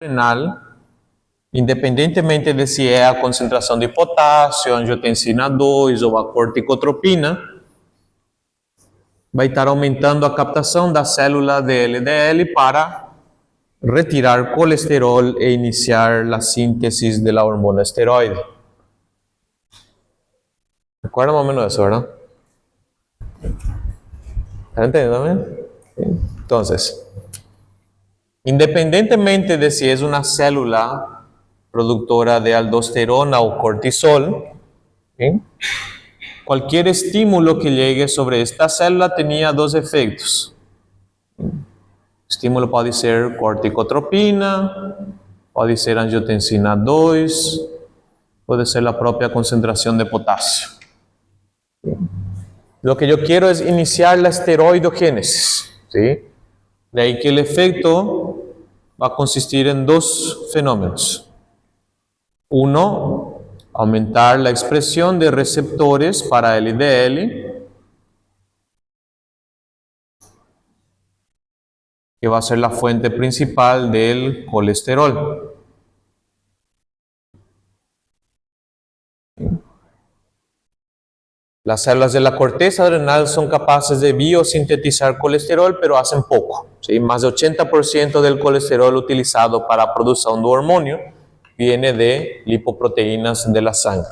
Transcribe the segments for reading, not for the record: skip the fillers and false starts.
renal, independentemente de se é a concentração de potássio, angiotensina 2 ou a corticotropina, vai estar aumentando a captação da célula de LDL para retirar colesterol e iniciar a síntese da hormona esteroide. Recuerda más o menos eso, ¿verdad? ¿Están entendiendo también? Entonces, independientemente de si es una célula productora de aldosterona o cortisol, ¿sí? Cualquier estímulo que llegue sobre esta célula tenía dos efectos. Estímulo puede ser corticotropina, puede ser angiotensina 2, puede ser la propia concentración de potasio. Lo que yo quiero es iniciar la esteroidogénesis, ¿sí? De ahí que el efecto va a consistir en dos fenómenos. Uno, aumentar la expresión de receptores para LDL, que va a ser la fuente principal del colesterol. Las células de la corteza adrenal son capaces de biosintetizar colesterol, pero hacen poco, ¿sí? Más de 80% del colesterol utilizado para producción de hormonio viene de lipoproteínas de la sangre.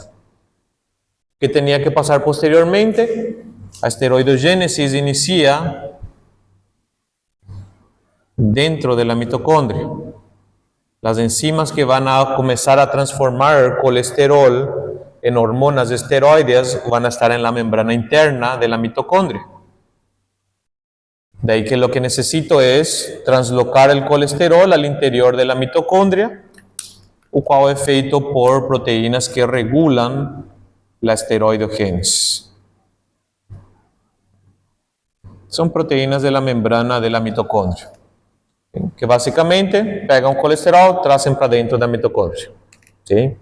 ¿Qué tenía que pasar posteriormente? La esteroidogénesis inicia dentro de la mitocondria. Las enzimas que van a comenzar a transformar el colesterol en hormonas esteroides van a estar en la membrana interna de la mitocondria. De ahí que lo que necesito es translocar el colesterol al interior de la mitocondria, o cual es feito por proteínas que regulan la esteroidogénesis. Son proteínas de la membrana de la mitocondria, que básicamente pegan colesterol, trazem para dentro da mitocondria. ¿Sí?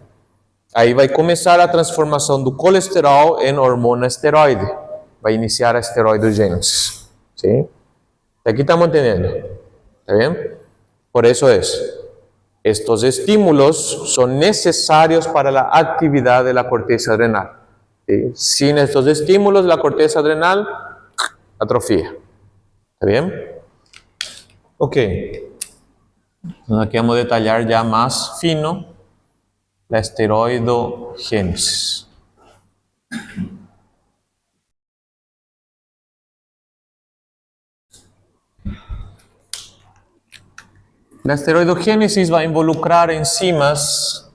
Aí vai começar a transformação do colesterol em hormona esteroide. Vai iniciar a esteroidogênese. ¿Sí? Aqui estamos entendendo. ¿Está bien? Por eso estos estímulos son necesarios para la actividad de la corteza adrenal. ¿Sí? Sin estos estímulos, la corteza adrenal atrofia. ¿Está bien? Ok. Aquí vamos a detallar ya más fino la esteroidogénesis. La esteroidogénesis va a involucrar enzimas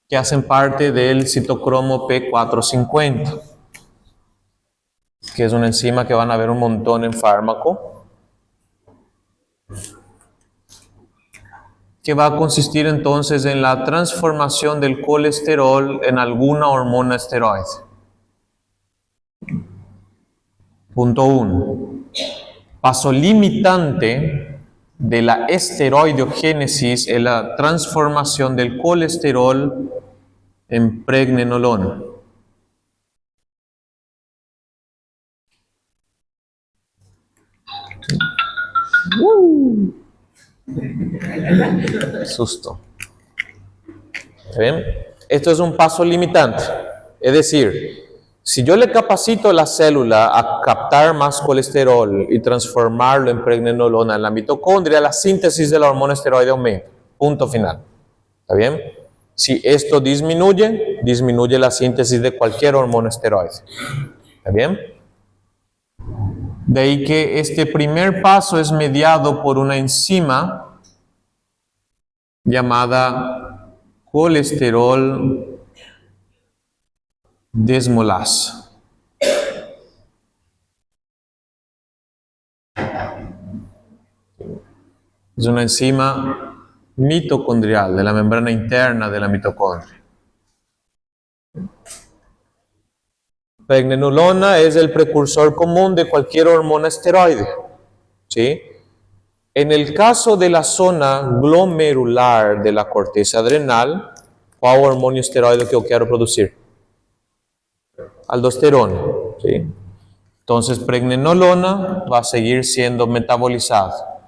que hacen parte del citocromo P450, que es una enzima que van a ver un montón en fármaco, que va a consistir entonces en la transformación del colesterol en alguna hormona esteroide. Punto 1. Paso limitante de la esteroidogénesis es la transformación del colesterol en pregnenolona. Susto. ¿Ven? Esto es un paso limitante. Es decir, si yo le capacito a la célula a captar más colesterol y transformarlo en pregnenolona en la mitocondria, la síntesis de la hormona esteroide aumenta. Punto final. ¿Está bien? Si esto disminuye, disminuye la síntesis de cualquier hormona esteroide. ¿Está bien? De ahí que este primer paso es mediado por una enzima llamada colesterol desmolasa. Es una enzima mitocondrial de la membrana interna de la mitocondria. Pregnenolona es el precursor común de cualquier hormona esteroide. ¿Sí? En el caso de la zona glomerular de la corteza adrenal, ¿cuál hormona esteroide que yo quiero producir? Aldosterona. ¿Sí? Entonces, pregnenolona va a seguir siendo metabolizada.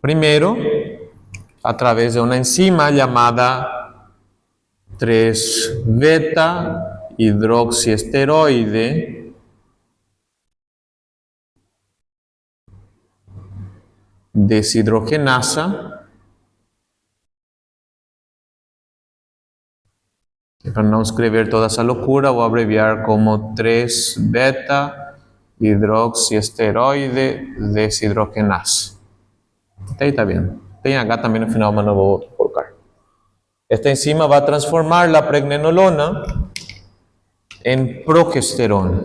Primero, a través de una enzima llamada 3-beta hidroxiesteroide deshidrogenasa. Para no escribir toda esa locura, voy a abreviar como 3-beta hidroxiesteroide deshidrogenasa. Até ahí está bien. Tem H también al final, mas no voy a colocar. Esta enzima va a transformar la pregnenolona en progesterona.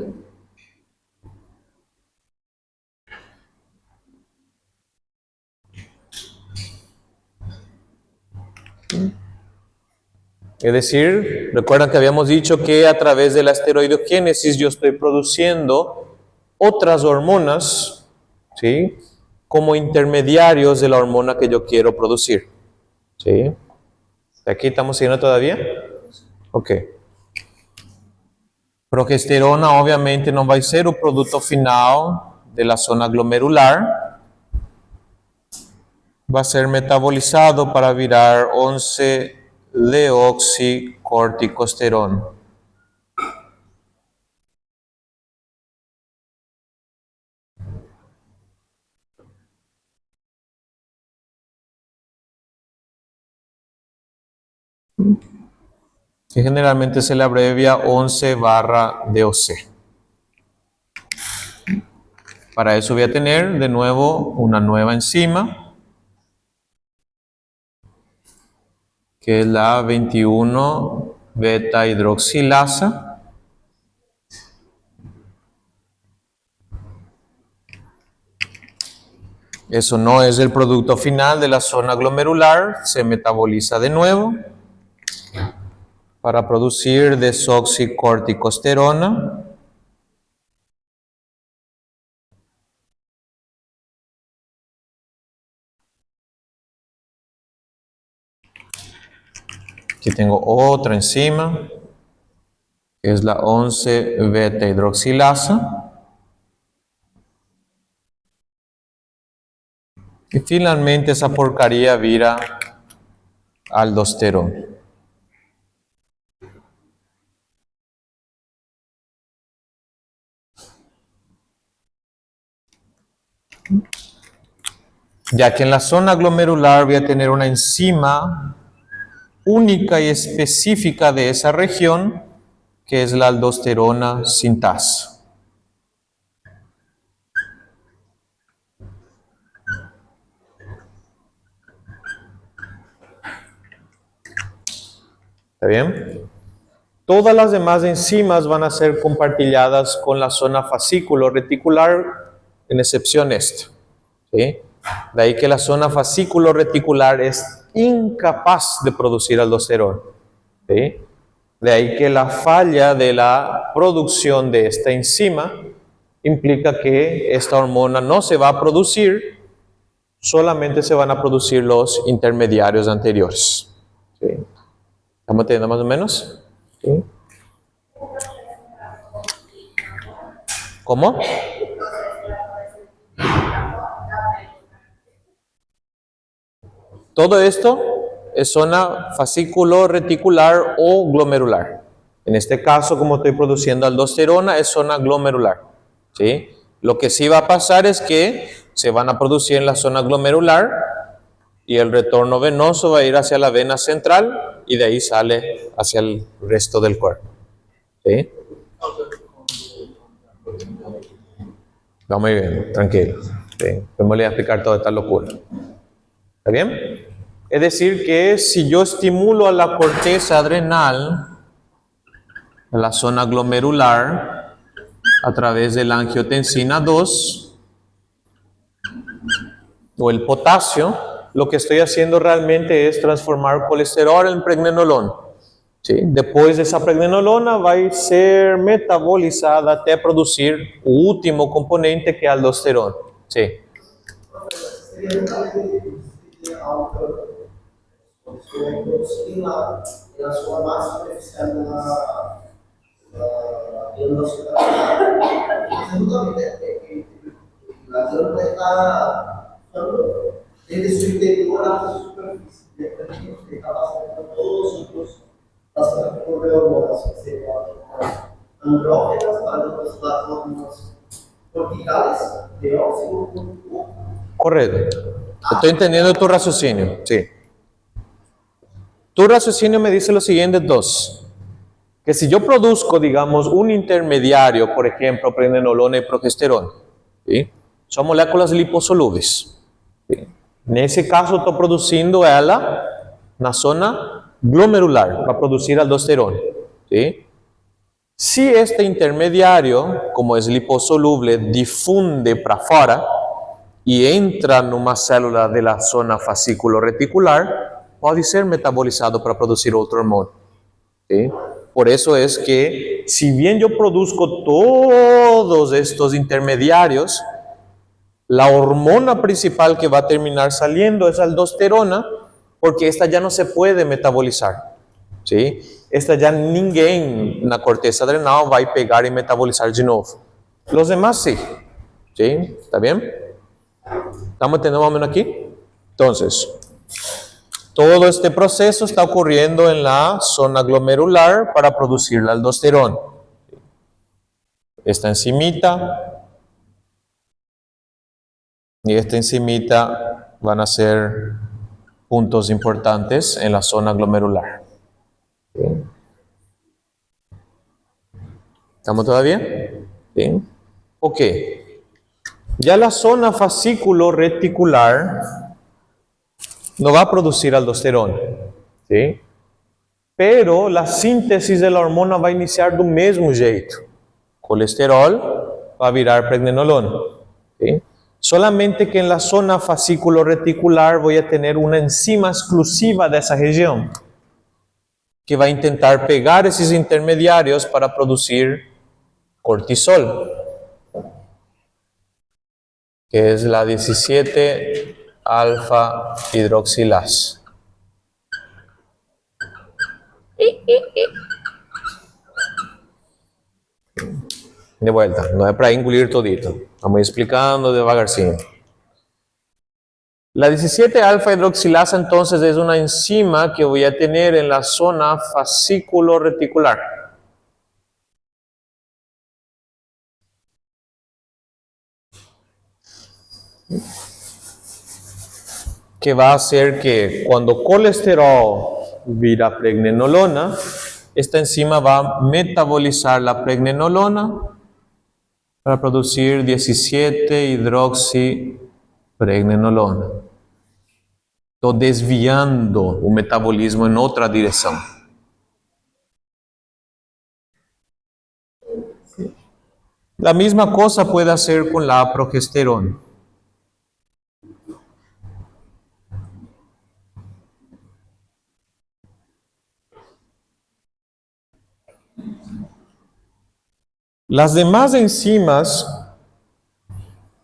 Es decir, recuerdan que habíamos dicho que a través de la esteroidogénesis yo estoy produciendo otras hormonas, ¿sí?, como intermediarios de la hormona que yo quiero producir. ¿Sí? ¿Aquí estamos siguiendo todavía? Ok. Progesterona obviamente no va a ser un producto final de la zona glomerular. Va a ser metabolizado para virar 11-deoxicorticosterona. Que generalmente se le abrevia 11-DOC. Para eso voy a tener de nuevo una nueva enzima, que es la 21-beta hidroxilasa. Eso no es el producto final de la zona glomerular, se metaboliza de nuevo para producir desoxicorticosterona. Aquí tengo otra enzima, que es la 11-beta hidroxilasa. Y finalmente esa porcaría vira aldosterona. Ya que en la zona glomerular voy a tener una enzima única y específica de esa región, que es la aldosterona sintasa. ¿Está bien? Todas las demás enzimas van a ser compartilladas con la zona fascículo reticular, en excepción esta. ¿Sí? De ahí que la zona fascículo reticular es incapaz de producir aldosterona. ¿Sí? De ahí que la falla de la producción de esta enzima implica que esta hormona no se va a producir, solamente se van a producir los intermediarios anteriores. ¿Sí? ¿Estamos entendiendo más o menos? ¿Sí? ¿Cómo? Todo esto es zona fascículo reticular o glomerular. En este caso, como estoy produciendo aldosterona, es zona glomerular. ¿Sí? Lo que sí va a pasar es que se van a producir en la zona glomerular y el retorno venoso va a ir hacia la vena central y de ahí sale hacia el resto del cuerpo. ¿Sí? Va muy bien, tranquilo. ¿Sí? Vamos a explicar toda esta locura. ¿Está bien? Es decir, que si yo estimulo a la corteza adrenal, a la zona glomerular, a través de la angiotensina 2 o el potasio, lo que estoy haciendo realmente es transformar colesterol en pregnenolona. ¿Sí? Después de esa pregnenolona va a ser metabolizada hasta producir el último componente, que es aldosterona. ¿Sí? La sua massa superficial la célula está Ele superior à superfície. Ele está passando por todos os outros, passando por hormonas, andrógenas, para las hormonas corticales, de óxido. Correcto. Estoy entendiendo tu raciocinio, sí. Tu raciocinio me dice lo siguiente, dos. Que si yo produzco, digamos, un intermediario, por ejemplo, pregnenolona y progesterona, ¿sí? Son moléculas liposolubles. ¿Sí? En ese caso, estoy produciendo ela na zona glomerular, para producir aldosterona. ¿Sí? Si este intermediario, como es liposoluble, difunde para fora e entra numa célula da zona fascículo reticular, pode ser metabolizado para produzir outro hormônio. ¿Sí? Por eso es que, si bien yo produzco todos estos intermediarios, la hormona principal que va a terminar saliendo es aldosterona, porque esta ya no se puede metabolizar. ¿Sí? Esta ya ninguém na corteza adrenal vai pegar e metabolizar de novo. Los demás sí. ¿Sí? ¿Está bien? ¿Estamos entendiendo más o menos aquí? Entonces, todo este proceso está ocurriendo en la zona glomerular para producir la aldosterona. Esta enzimita y esta enzimita van a ser puntos importantes en la zona glomerular. ¿Sí? ¿Estamos todavía? ¿Sí? Ok. Ya la zona fascículo reticular no va a producir aldosterona, ¿sí? Pero la síntesis de la hormona va a iniciar do mesmo jeito. Colesterol va a virar pregnenolona, ¿sí? Solamente que en la zona fascículo reticular voy a tener una enzima exclusiva de esa región, que va a intentar pegar esos intermediarios para producir cortisol, que es la 17 alfa hidroxilasa. De vuelta, no es para engolir todito, estamos explicando devagarcito. La 17 alfa hidroxilasa entonces es una enzima que voy a tener en la zona fascículo reticular. Que va a hacer que cuando colesterol vira pregnenolona, esta enzima va a metabolizar la pregnenolona para producir 17 hidroxipregnenolona. Estoy desviando el metabolismo en otra dirección. La misma cosa puede hacer con la progesterona. Las demás enzimas,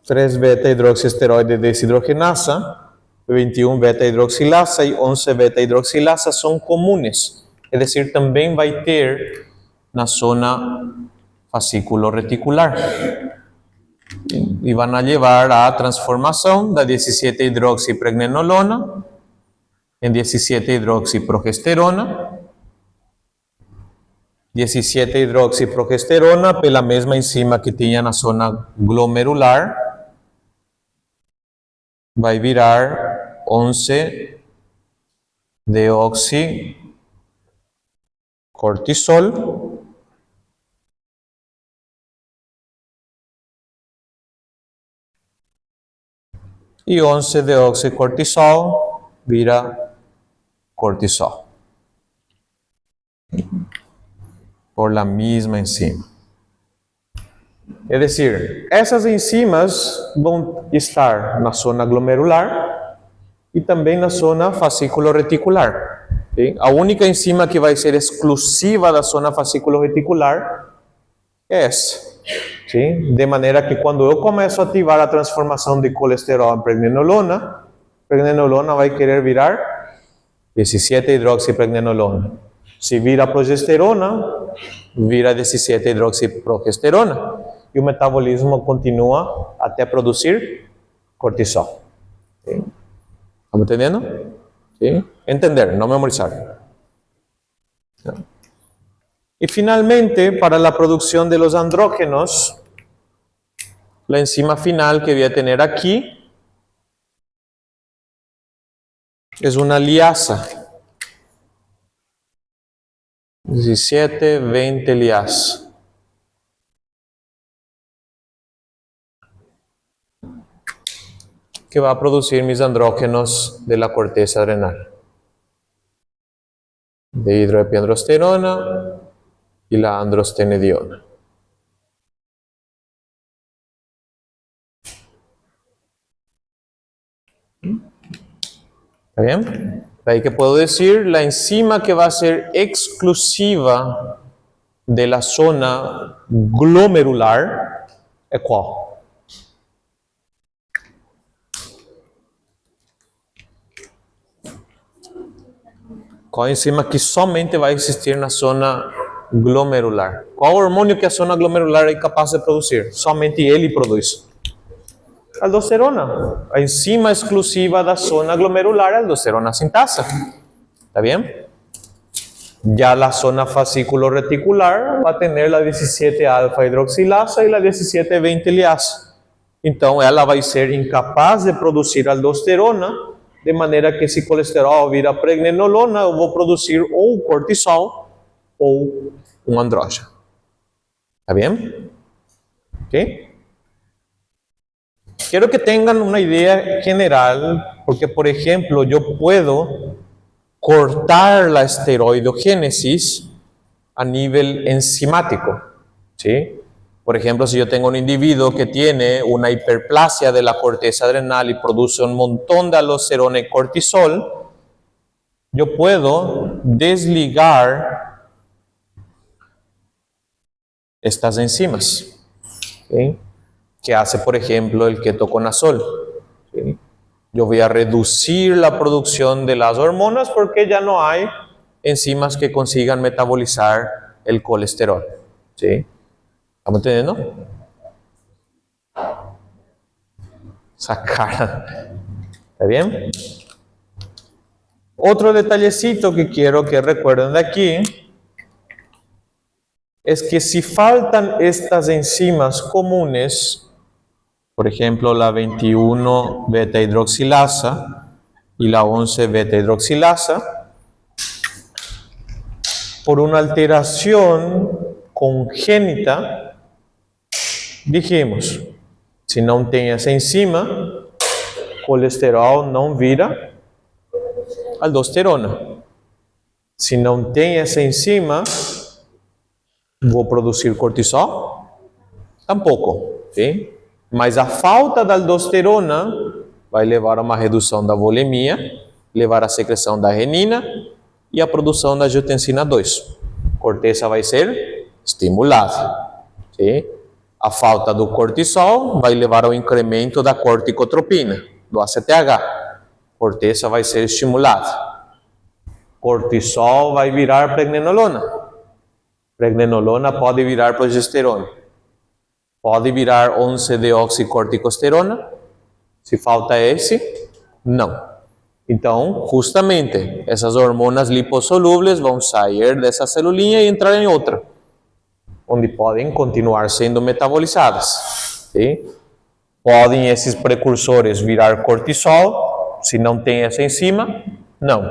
3-beta hidroxiesteroide deshidrogenasa, 21 beta hidroxilasa y 11 beta hidroxilasa son comunes. Es decir, también va a ter na zona fascículo reticular. Y van a llevar a transformación de 17 hidroxipregnenolona en 17 hidroxiprogesterona. 17 hidroxiprogesterona pela mesma enzima que tinha na zona glomerular vai virar 11 deoxicortisol e 11 deoxicortisol vira cortisol por la misma enzima. Es decir, essas enzimas vão estar na zona glomerular e também na zona fascículo reticular. ¿Sí? A única enzima que vai ser exclusiva da zona fascículo reticular é essa. ¿Sí? De maneira que quando eu começo a ativar a transformação de colesterol em pregnenolona, pregnenolona vai querer virar 17 hidroxipregnenolona. Se vira progesterona, vira 17 hidroxiprogesterona. E o metabolismo continua até produzir cortisol. ¿Sí? ¿Estamos entendiendo? ¿Sí? Entender, no memorizar. Y finalmente, para la producción de los andrógenos, la enzima final que voy a tener aquí es una liasa. 17-20 liasa. Que va a producir mis andrógenos de la corteza adrenal. De hidroepiandrosterona y la androstenediona. ¿Está bien? De ahí que puedo decir, la enzima que va a ser exclusiva de la zona glomerular es ¿cuál? ¿Qual enzima que somente vai existir na zona glomerular? Qual hormônio que a zona glomerular é capaz de produzir? Somente ele produz. Aldosterona. A enzima exclusiva da zona glomerular é aldosterona sintasa. ¿Está bien? Ya la zona fascículo reticular va a tener la 17-alfa hidroxilasa y la 17-20 liasa. Então, ela vai ser incapaz de produzir aldosterona, de maneira que esse colesterol vira pregnenolona, eu vou produzir ou cortisol ou um andrógeno. ¿Está bien? ¿Ok? Quiero que tengan una idea general, porque por ejemplo, yo puedo cortar la esteroidogénesis a nivel enzimático, ¿sí? Por ejemplo, si yo tengo un individuo que tiene una hiperplasia de la corteza adrenal y produce un montón de aldosterona y cortisol, yo puedo desligar estas enzimas, ¿sí? Que hace, por ejemplo, el ketoconazol, ¿sí? Yo voy a reducir la producción de las hormonas porque ya no hay enzimas que consigan metabolizar el colesterol, ¿sí? ¿Estamos entendiendo? Esa cara. ¿Está bien? Otro detallecito que quiero que recuerden de aquí es que si faltan estas enzimas comunes, por ejemplo la 21 beta hidroxilasa y la 11 beta hidroxilasa, por una alteración congénita, dijimos, se não tem essa enzima, colesterol não vira aldosterona. Se não tem essa enzima, vou produzir cortisol? Tampouco, ¿sí? Mas a falta da aldosterona vai levar a uma redução da volemia, levar a secreção da renina e a produção da angiotensina 2. Corteza vai ser estimulada, ¿sí? A falta do cortisol vai levar ao incremento da corticotropina, do ACTH. Corteza vai ser estimulada. Cortisol vai virar pregnenolona. Pregnenolona pode virar progesterona. Pode virar 11-deoxicorticosterona. Se falta esse, não. Então, justamente, essas hormonas lipossolúveis vão sair dessa celulinha e entrar em outra, onde podem continuar sendo metabolizadas, ¿sí? Podem esses precursores virar cortisol, se não tem essa enzima, não.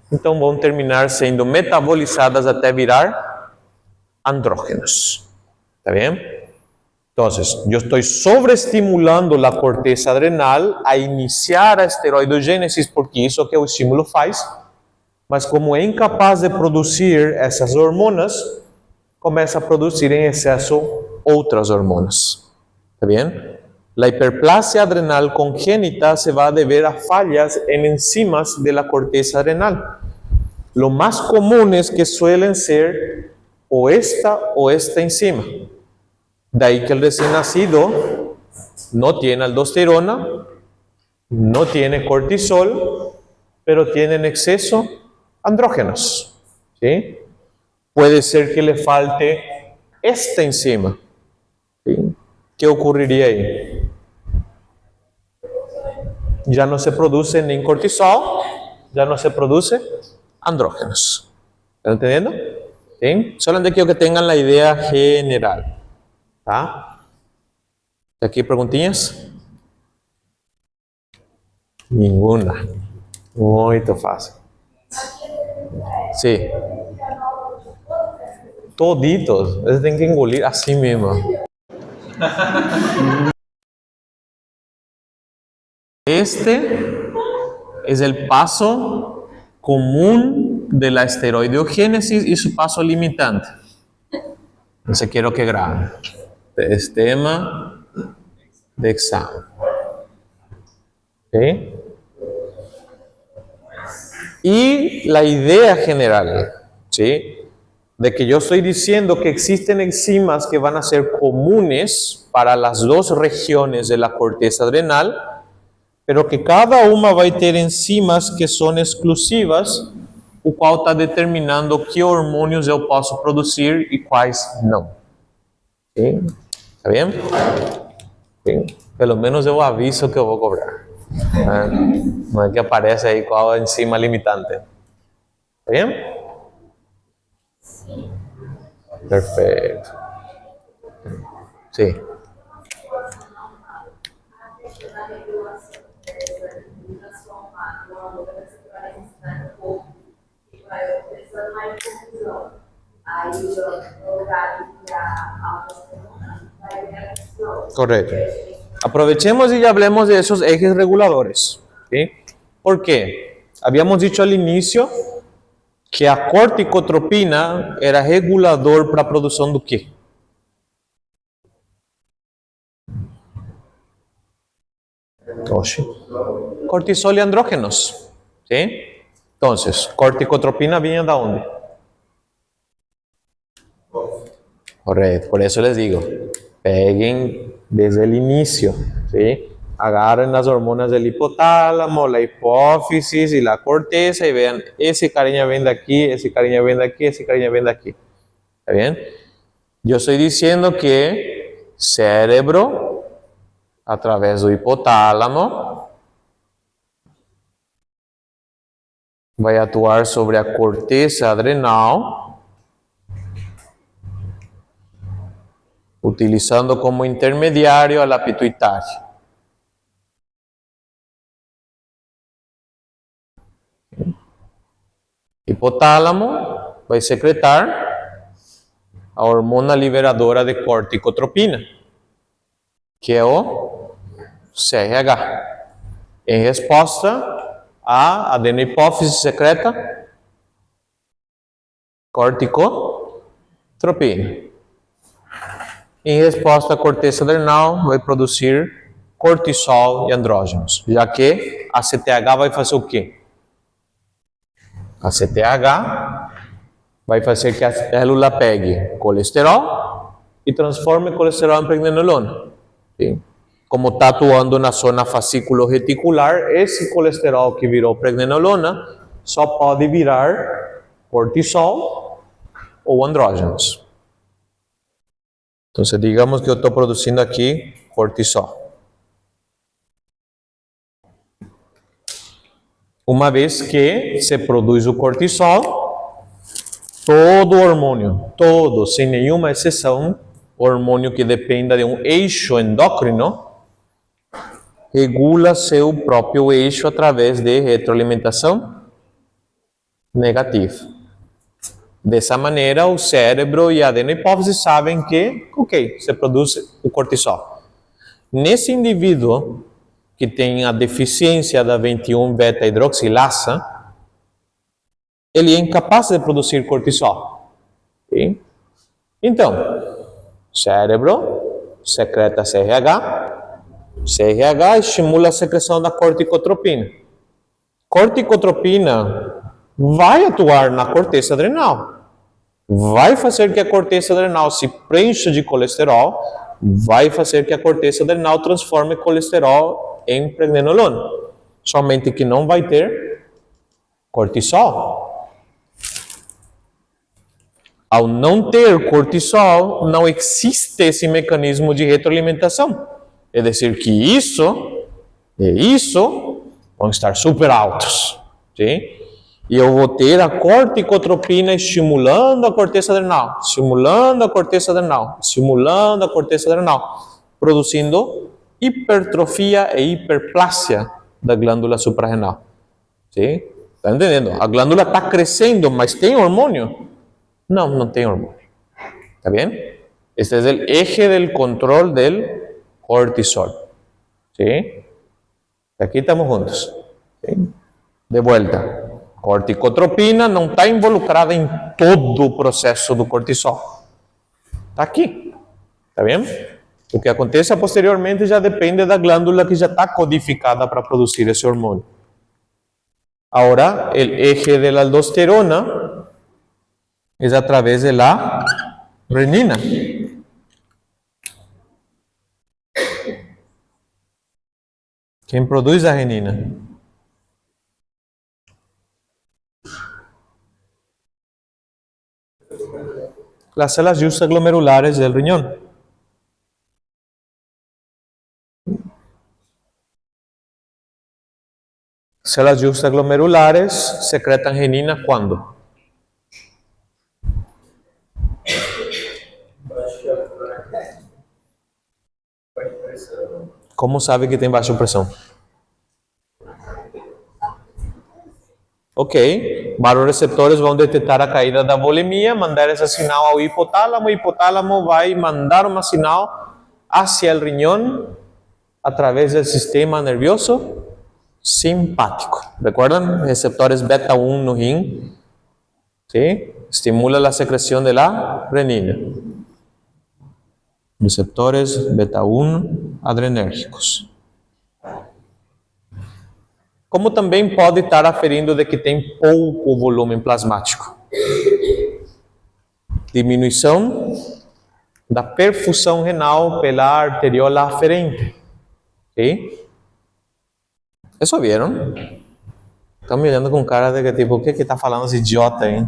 Então vão terminar sendo metabolizadas até virar andrógenos. ¿Está bien? Entonces, yo estoy sobreestimulando la corteza adrenal a iniciar a esteroidogênesis, porque isso é o que o estímulo faz, mas como é incapaz de produzir essas hormonas, começa a produzir em excesso outras hormonas. ¿Está bien? La hiperplasia adrenal congénita se va a deber a fallas en enzimas de la corteza adrenal. Lo más común es que suelen ser o esta enzima. De ahí que el recién nacido no tiene aldosterona, no tiene cortisol, pero tiene en exceso andrógenos, ¿sí? Puede ser que le falte esta enzima, ¿sí? ¿Qué ocurriría ahí? ya no se produce ni cortisol, ya no se produce andrógenos. ¿Están entendiendo? ¿Sí? Solamente quiero que tengan la idea general. ¿Tá? ¿Aquí preguntinhas? Ninguna. Muy fácil. Sí. Toditos. Você tem que engolir assim mesmo. Este es el paso común de la esteroideogénesis y su paso limitante. Entonces quiero que graben. Es tema de examen. ¿Sí? Y la idea general, ¿sí?, de que yo estoy diciendo que existen enzimas que van a ser comunes para las dos regiones de la corteza adrenal, pero que cada una va a tener enzimas que son exclusivas, o cual está determinando qué hormonios yo puedo producir y cuáles no. ¿Sí? ¿Está bien? ¿Sí? Pelo menos yo aviso que voy a cobrar. No es que aparece ahí cuál enzima limitante. ¿Está bien? Perfecto. Sí. Correcto. Aprovechemos y hablemos de esos ejes reguladores. ¿Sí? ¿Por qué? Habíamos dicho al inicio que a corticotropina era regulador para a produção do quê? Oxe. Cortisol e andrógenos. ¿Sí? Entonces, corticotropina viene de onde? Correcto, por eso les digo, peguen desde el inicio, ¿sí? Agarren las hormonas del hipotálamo, la hipófisis y la corteza y vean, ese cariño viene de aquí, ese cariño viene de aquí, ese cariño viene de aquí. ¿Está bien? Yo estoy diciendo que cerebro, a través del hipotálamo, vai atuar sobre a corteza adrenal, utilizando como intermediário a la pituitaria. Hipotálamo vai secretar a hormona liberadora de corticotropina, que é o CRH. Em resposta, a adenohipófise secreta corticotropina. Em resposta, a corteza adrenal vai produzir cortisol e andrógenos, já que a CTH vai fazer o quê? A CTH vai fazer que a célula pegue colesterol e transforme colesterol em pregnenolona. Sim? Como está atuando na zona fascículo reticular, esse colesterol que virou pregnenolona só pode virar cortisol ou andrógenos. Então, digamos que eu estou produzindo aqui cortisol. Uma vez que se produz o cortisol, todo hormônio, todo, sem nenhuma exceção, hormônio que dependa de um eixo endócrino, regula seu próprio eixo através de retroalimentação negativa. Dessa maneira, o cérebro e a adenohipófise sabem que, ok, se produz o cortisol. Nesse indivíduo que tem a deficiência da 21 beta-hidroxilasa, ele é incapaz de produzir cortisol. Okay? Então, cérebro secreta CRH, CRH estimula a secreção da corticotropina. Corticotropina vai atuar na corteza adrenal, vai fazer que a corteza adrenal se preencha de colesterol, vai fazer que a corteza adrenal transforme colesterol em pregnenolona, somente que não vai ter cortisol. Ao não ter cortisol, não existe esse mecanismo de retroalimentação. É dizer que isso vão estar super altos, sim? E eu vou ter a corticotropina estimulando a corteza adrenal, estimulando a corteza adrenal, estimulando a corteza adrenal, produzindo hipertrofia e hiperplasia da glândula suprarrenal. Sim? Está entendendo? A glândula está crescendo, mas tem hormônio? Não, não tem hormônio. ¿Está bien? Este es el eje del control del cortisol. ¿Sí? Aquí estamos juntos. ¿Sí? De vuelta. Corticotropina não está involucrada em todo o processo do cortisol. Está aqui. ¿Está bien? O que acontece posteriormente já depende da glândula que já está codificada para produzir esse hormônio. Ahora, el eje de la aldosterona es a través de la renina. ¿Quién produce la renina? Las células juxtaglomerulares del riñón. Células juxtaglomerulares secretan renina ¿cuándo? ¿Cómo sabe que tem baixa pressão? Ok, vários receptores vão detectar a caída da volemia, mandar esse sinal ao hipotálamo, o hipotálamo vai mandar uma sinal hacia el riñón a través del sistema nervioso simpático. ¿Recuerdan? Receptores beta 1 no rim, ¿sí? Estimula la secreción de la renina. Receptores beta 1 adrenérgicos. Como também pode estar aferindo de que tem pouco volume plasmático. Diminuição da perfusão renal pela arteriola aferente. ¿Sí? ¿Eso vieron? Están mirando con cara de que tipo, ¿qué está falando ese idiota ahí?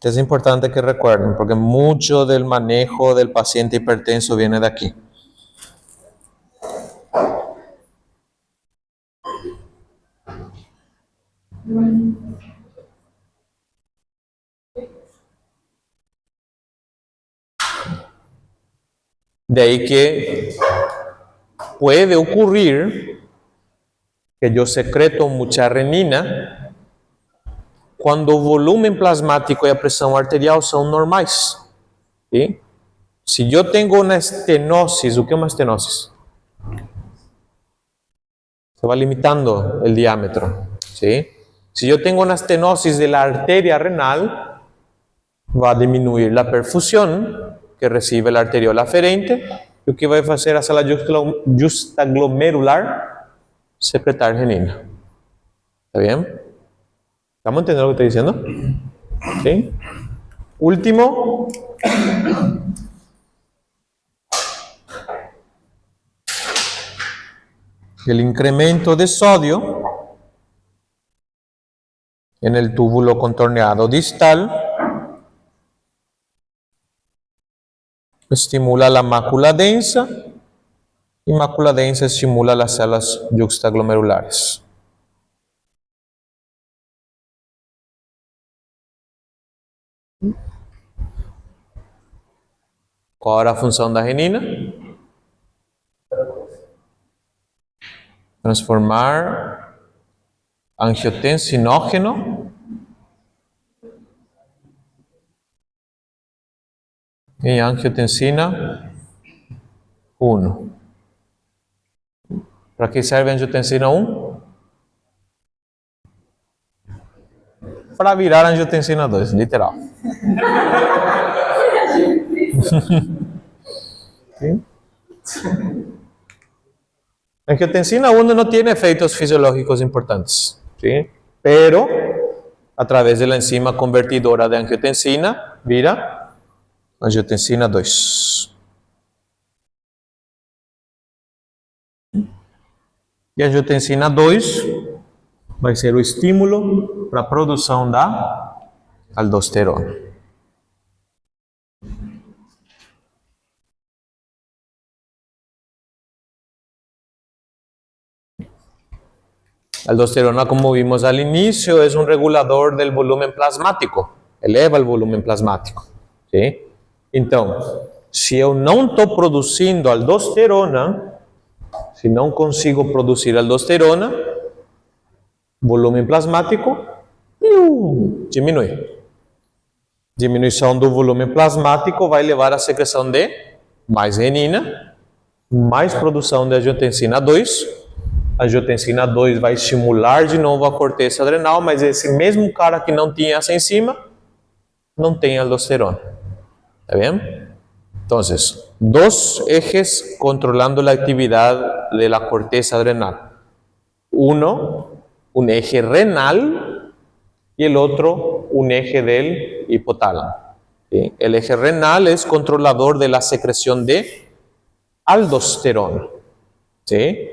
Es importante que recuerden, porque mucho del manejo del paciente hipertenso viene de aquí. De ahí que puede ocurrir que yo secreto mucha renina cuando o volumen plasmático y la presión arterial son normales. ¿Sí? Si yo tengo una estenosis, ¿qué es una estenosis? Se va limitando el diámetro. ¿Sí? Si yo tengo una estenosis de la arteria renal, va a disminuir la perfusión que recibe la arteriola aferente. ¿Y qué va a hacer a la juxtaglomerular? Secretar renina. ¿Está bien? ¿Estamos entendiendo lo que estoy diciendo? ¿Sí? Último. El incremento de sodio en el túbulo contorneado distal estimula la mácula densa y mácula densa estimula las células juxtaglomerulares. Qual era a função da renina? Transformar angiotensinógeno em angiotensina 1. Para que serve a angiotensina 1? Para virar a angiotensina 2, literal. ¿Sí? La angiotensina 1 no tiene efectos fisiológicos importantes, ¿sí? Pero a través de la enzima convertidora de angiotensina, vira angiotensina 2. Y angiotensina 2 vai ser o estímulo para a produção da aldosterona. Aldosterona, como vimos al inicio, es un regulador del volumen plasmático, eleva o volumen plasmático. ¿Sí? Então, se eu não estou produzindo aldosterona, se não consigo produzir aldosterona, volume plasmático diminui. Diminuição do volume plasmático vai levar à secreção de mais renina, mais produção de angiotensina 2. A angiotensina 2 vai estimular de novo a corteza adrenal, mas esse mesmo cara que não tinha essa enzima, não tem aldosterona. ¿Está bien? Entonces, dos ejes controlando la actividad de la corteza adrenal. Uno, un eje renal, y el otro, un eje del hipotálamo. ¿Sí? El eje renal es controlador de la secreción de aldosterona. ¿Sí?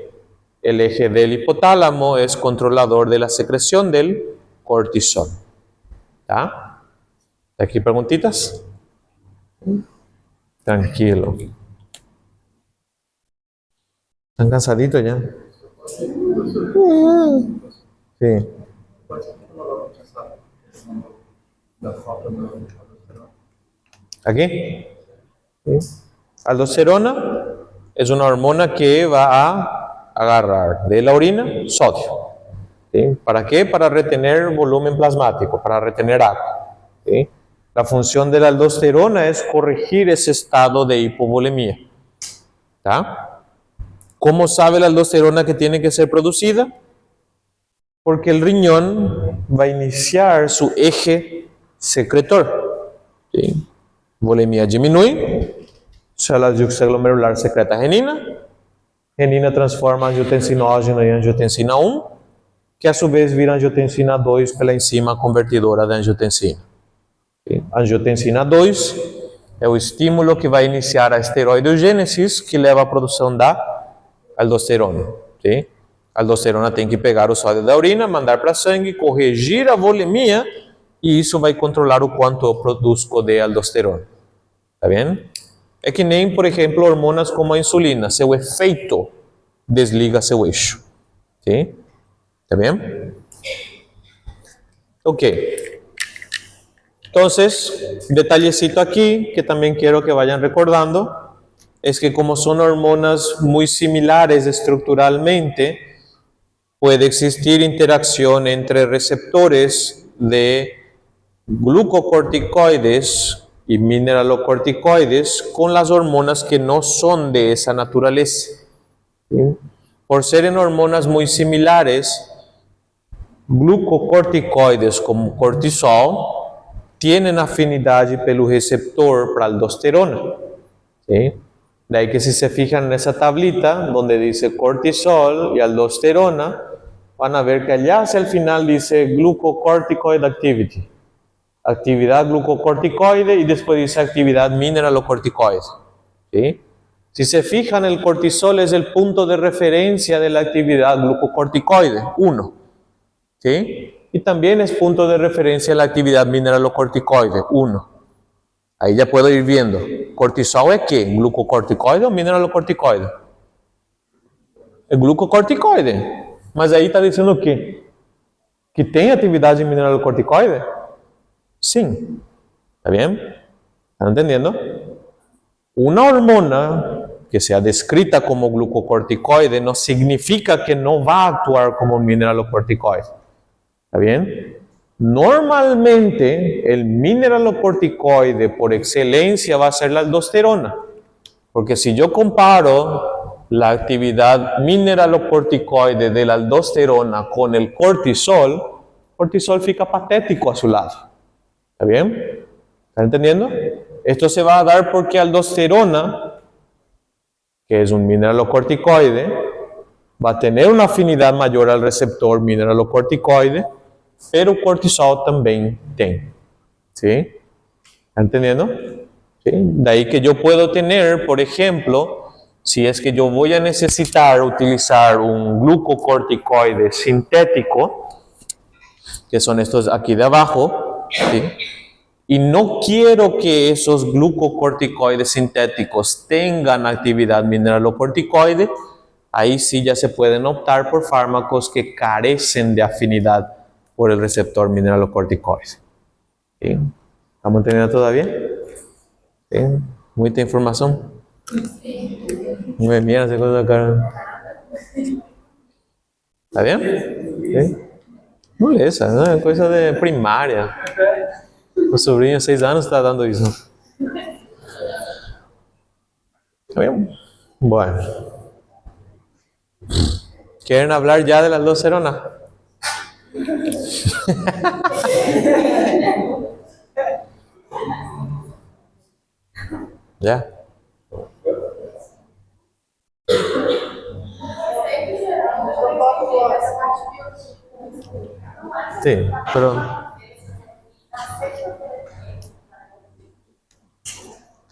El eje del hipotálamo es controlador de la secreción del cortisol. ¿Está? ¿Aquí preguntitas? Tranquilo. ¿Están cansaditos ya? Sí. ¿Aquí? ¿Sí? Aldosterona es una hormona que va a agarrar de la orina sodio. ¿Sí? ¿Para qué? Para retener volumen plasmático, para retener agua. ¿Sí? La función de la aldosterona es corregir ese estado de hipovolemia. ¿Tá? ¿Cómo sabe la aldosterona que tiene que ser producida? Porque el riñón va a iniciar su eje secretor. ¿Sí? Volemia diminui, célula juxtaglomerular secreta renina, renina transforma angiotensinógeno em angiotensina 1, que a su vez vira angiotensina 2 pela enzima convertidora de angiotensina. ¿Sí? Angiotensina 2 é o estímulo que vai iniciar a esteroideogênese, que leva à produção da aldosterona. ¿Sí? A aldosterona tem que pegar o sódio da urina, mandar para sangue, corrigir a volemia, e isso vai controlar o quanto eu produzo de aldosterona. Tá vendo? É que nem, por exemplo, hormonas como a insulina, seu efeito desliga seu eixo. ¿Sí? ¿Está bien? Ok. Entonces, detallecito aquí que también quiero que vayan recordando es que como son hormonas muy similares estructuralmente, puede existir interacción entre receptores de glucocorticoides y mineralocorticoides con las hormonas que no son de esa naturaleza. ¿Sí? Por ser en hormonas muy similares, glucocorticoides como cortisol tienen afinidad pelo receptor para aldosterona. ¿Sí? De ahí que si se fijan en esa tablita donde dice cortisol y aldosterona, van a ver que allá hacia el final dice glucocorticoid activity. Actividad glucocorticoide y después dice actividad mineralocorticoide. ¿Sí? Si se fijan, el cortisol es el punto de referencia de la actividad glucocorticoide, 1. ¿Sí? Y también es punto de referencia de la actividad mineralocorticoide, 1. Ahí ya puedo ir viendo. ¿Cortisol es qué? ¿Glucocorticoide o mineralocorticoide? Es glucocorticoide. Mas ahí está diciendo o quê? Que tem atividade mineralocorticoide? Sim. ¿Está bien? ¿Están entendiendo? Una hormona que sea descrita como glucocorticoide no significa que no va a actuar como mineralocorticoide. ¿Está bien? Normalmente el mineralocorticoide por excelencia va a ser la aldosterona. Porque si yo comparo la actividad mineralocorticoide de la aldosterona con el cortisol fica patético a su lado. ¿Está bien? ¿Están entendiendo? Esto se va a dar porque aldosterona, que es un mineralocorticoide, va a tener una afinidad mayor al receptor mineralocorticoide, pero cortisol también tiene. ¿Sí? ¿Están entendiendo? ¿Sí? De ahí que yo puedo tener, por ejemplo, si es que yo voy a necesitar utilizar un glucocorticoide sintético, que son estos aquí de abajo, ¿sí? Y no quiero que esos glucocorticoides sintéticos tengan actividad mineralocorticoide, ahí sí ya se pueden optar por fármacos que carecen de afinidad por el receptor mineralocorticoide. ¿Sí? ¿Estamos entendiendo todavía? ¿Sí? Mucha información. No me miras de cosa cara. ¿Está bien? ¿Sí? Moleza, ¿no? Es cosa de primaria. O sobrinho de 6 anos está dando isso. ¿Está bien? Bueno. ¿Quieren hablar ya de las aldosterona? Ya. Sí, pero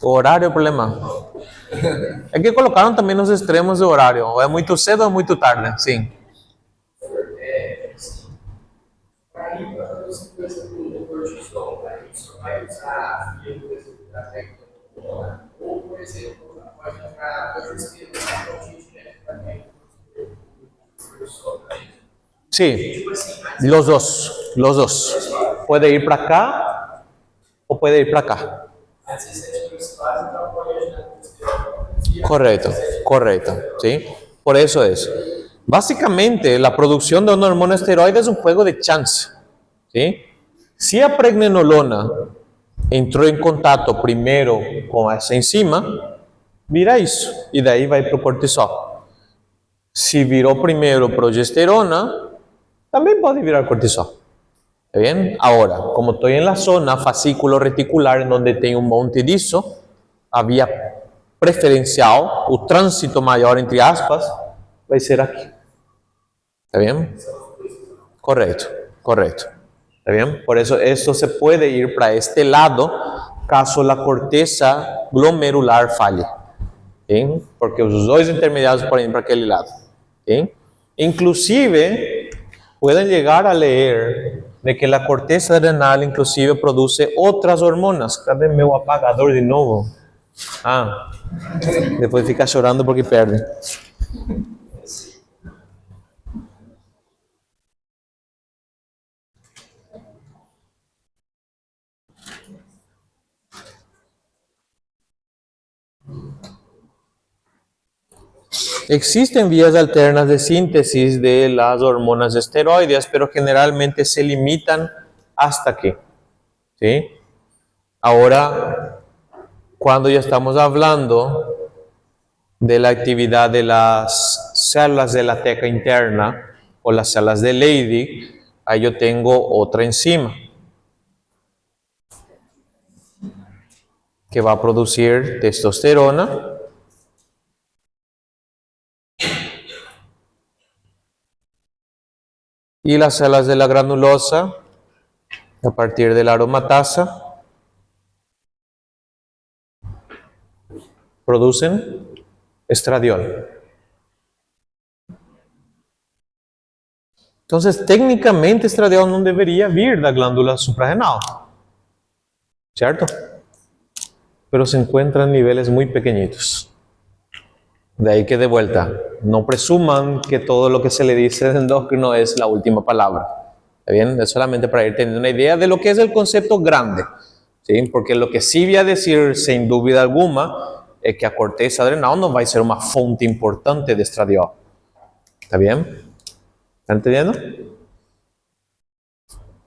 o horário é o problema. É que colocaram também nos extremos do horário. Ou é muito cedo ou é muito tarde. Sim. Sí, los dos. Puede ir para acá o puede ir para acá. Correcto, ¿sí? Por eso es. Básicamente, la producción de una hormona esteroide es un juego de chance, ¿sí? Si a pregnenolona entró en contacto primero con esa enzima, vira isso, y de ahí va a ir pro cortisol. Si viró primero progesterona, también puede virar cortisol. ¿Está bien? Ahora, como estoy en la zona fascículo reticular, en donde tengo un monte disso, a vía preferencial, o tránsito mayor, entre aspas, va a ser aquí. ¿Está bien? Correcto. ¿Está bien? Por eso esto se puede ir para este lado, caso la corteza glomerular falle. ¿Sí? Porque los dos intermediarios pueden ir para aquel lado. ¿Sí? Inclusive, pueden llegar a leer de que la corteza adrenal inclusive produce otras hormonas. Cadê meu apagador de novo? Ah, depois fica chorando porque perde. Existen vías alternas de síntesis de las hormonas esteroides, pero generalmente se limitan hasta aquí. ¿Sí? Ahora, cuando ya estamos hablando de la actividad de las células de la teca interna o las células de Leydig, ahí yo tengo otra enzima que va a producir testosterona. Y las células de la granulosa, a partir de la aromatasa, producen estradiol. Entonces, técnicamente, estradiol no debería vir da glándula suprarrenal, ¿cierto? Pero se encuentra en niveles muy pequeñitos. De ahí que de vuelta, no presuman que todo lo que se le dice de endocrino es la última palabra. ¿Está bien? Es solamente para ir teniendo una idea de lo que es el concepto grande. ¿Sí? Porque lo que sí voy a decir, sin duda alguna, es que a corteza adrenal no va a ser una fuente importante de estradiol. ¿Está bien? ¿Están entendiendo?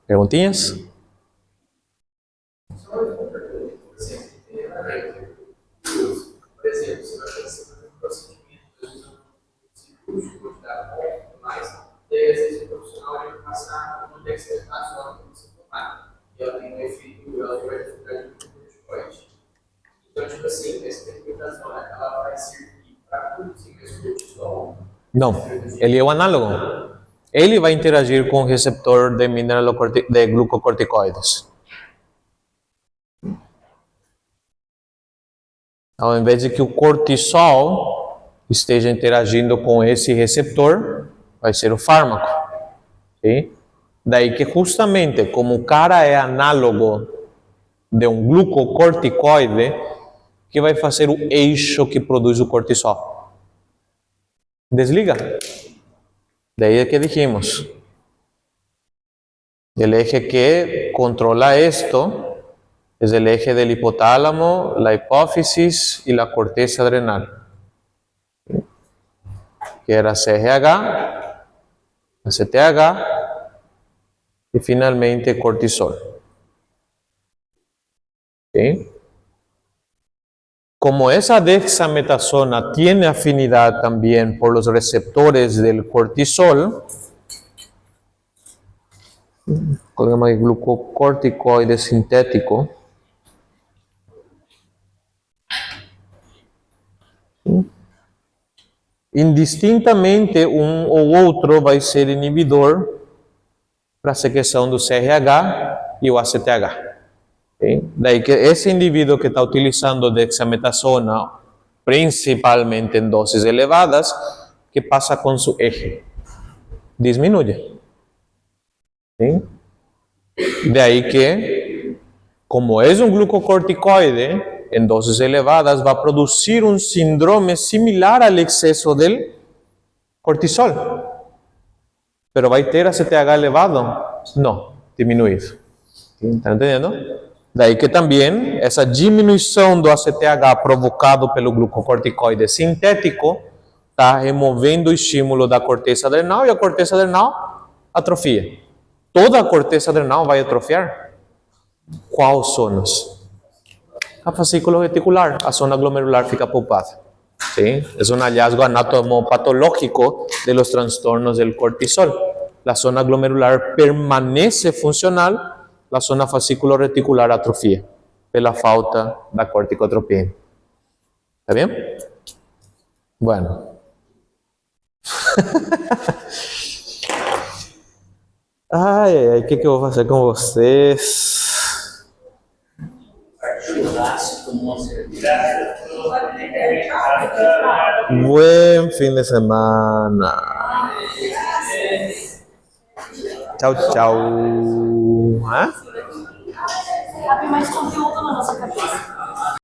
¿Preguntillas? No, ele é o análogo. Ele vai interagir com o receptor de de glucocorticoides. Ao invés de que o cortisol esteja interagindo com esse receptor, vai ser o fármaco. ¿Sí? Daí que justamente como o cara é análogo de um glucocorticoide, que vai fazer o eixo que produz o cortisol? Desliga. Daí é que dijimos, el eje que controla esto es el eje del hipotálamo, la hipófisis y la corteza adrenal, que era CRH, ACTH y finalmente cortisol. ¿Sí? Como esa dexametasona tiene afinidad también por los receptores del cortisol, colgamos el glucocorticoide sintético, indistintamente um ou outro vai ser inibidor para a secreção do CRH e o ACTH. Okay? Daí que esse indivíduo que está utilizando dexametasona, principalmente em doses elevadas, que passa com seu eje? Disminuye. ¿Sí? De ahí que, como es un glucocorticoide, en dosis elevadas va a producir un síndrome similar al exceso del cortisol. Pero va a tener ACTH elevado? No, disminuido. ¿Están entendiendo? De ahí que también esa disminuição do ACTH provocado pelo glucocorticoide sintético está removendo o estímulo da corteza adrenal e a corteza adrenal atrofia. Toda a corteza adrenal vai atrofiar? Qual zonas? A fascículo reticular, a zona glomerular fica poupada. ¿Sí? Es un hallazgo anatomopatológico de los trastornos del cortisol. La zona glomerular permanece funcional, la zona fascículo reticular atrofia pela falta da corticotropina. ¿Está bien? Bueno. Ai, o que eu vou fazer com vocês? Buen fin de semana. Tchau, tchau. Hã? Cabe mais conteúdo na nossa cabeça.